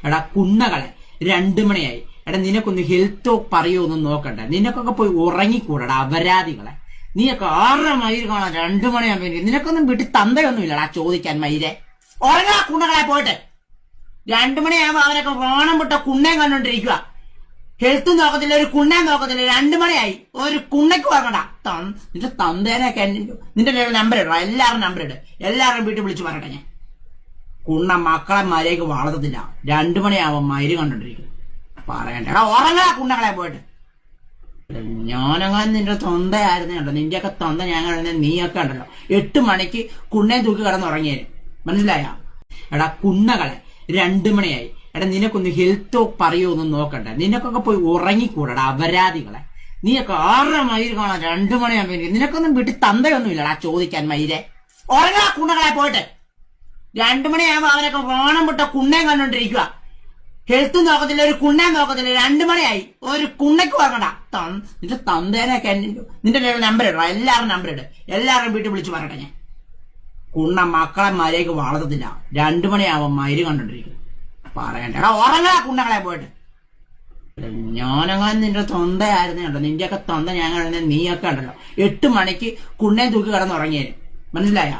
എടാ കുണ്ണകളെ 2 മണിയായി. എടാ നിനക്കൊന്ന് ഹെൽത്ത് ടോക്ക് പറയോ ഒന്നും നോക്കണ്ടേ? നിനക്കൊക്കെ പോയി ഉറങ്ങിക്കൂടടാ അപരാധികളെ. നീയൊക്കെ 6 മൈര് കാണാൻ 2 മണിയാകുമ്പോ നിനക്കൊന്നും വീട്ടിൽ തന്തയൊന്നും ഇല്ലടാ ചോദിക്കാൻ മൈരെ. ഉറങ്ങാ കുണ്ണകളെ പോയിട്ട്. 2 മണിയാകുമ്പോ അവനൊക്കെ വാണം വിട്ട കുണ്ണയും കണ്ടോണ്ടിരിക്കുക. ഹെൽത്തും നോക്കത്തില്ല, ഒരു കുണ്ണയും നോക്കത്തില്ല. 2 മണിയായി, ഒരു കുണ്ണയ്ക്ക് ഉറങ്ങണ്ട. നിന്റെ തന്തേനൊക്കെ നിന്റെ നമ്പർ ഇടണം. എല്ലാവരും നമ്പർ ഇട്. എല്ലാവരും വീട്ടിൽ വിളിച്ചു പറയട്ടെ ഞാൻ. കുണ്ണ മക്കളെ മര്യാദക്ക് വളർത്തത്തില്ല. 2 മണിയാവുമ്പോ മയിര് കണ്ടോണ്ടിരിക്കും. പറയണ്ട. എടാ ഉറങ്ങാ കുണ്ണകളെ പോയിട്ട്. ഞാനങ്ങനെ നിന്റെ തൊന്തയായിരുന്നു കണ്ടോ. നിന്റെയൊക്കെ തൊന്ത ഞാൻ കഴിഞ്ഞ നീയൊക്കെ ഉണ്ടല്ലോ 8 മണിക്ക് കുണ്ണയും തൂക്കി കിടന്നുറങ്ങിയേന്. മനസ്സിലായ? എടാ കുണ്ണകളെ 2 മണിയായി. എടാ നിനക്കൊന്ന് ഹെൽത്ത് ടോക്ക് പറയോ ഒന്നും നോക്കണ്ടേ? നിനക്കൊക്കെ പോയി ഉറങ്ങിക്കൂടടാ അപരാധികളെ. നീയൊക്കെ 6 മൈര് കാണാൻ 2 മണിയാകുമ്പോ നിനക്കൊന്നും വീട്ടിൽ തന്തയൊന്നും ഇല്ലടാ ചോദിക്കാൻ മൈരെ. ഉറങ്ങാ കുണ്ണകളെ പോയിട്ട്. 2 മണിയാകുമ്പോ അവനൊക്കെ വാണം വിട്ട കുണ്ണയും കണ്ടോണ്ടിരിക്കുക. ഹെൽത്തും നോക്കത്തില്ല, ഒരു കുണ്ണയും നോക്കത്തില്ല. 2 മണിയായി, ഒരു കുണ്ണയ്ക്ക് ഉറങ്ങണ്ട. നിന്റെ തന്തേനൊക്കെ നിന്റെ നമ്പർ ഇടണം. എല്ലാവരും നമ്പർ ഇട്. എല്ലാവരും വീട്ടിൽ വിളിച്ചു പറയട്ടെ ഞാൻ. കുണ്ണ മക്കളെ മര്യാദക്ക് വളർത്തത്തില്ല. 2 മണിയാവുമ്പോ മയിര് കണ്ടോണ്ടിരിക്കും. പറയണ്ട. എടാ ഉറങ്ങാ കുണ്ണകളെ പോയിട്ട്. ഞാനങ്ങനെ നിന്റെ തൊന്തയായിരുന്നു കണ്ടോ. നിന്റെയൊക്കെ തൊന്ത ഞാൻ കഴിഞ്ഞ നീയൊക്കെ ഉണ്ടല്ലോ 8 മണിക്ക് കുണ്ണയും തൂക്കി കിടന്നുറങ്ങിയേന്. മനസ്സിലായ?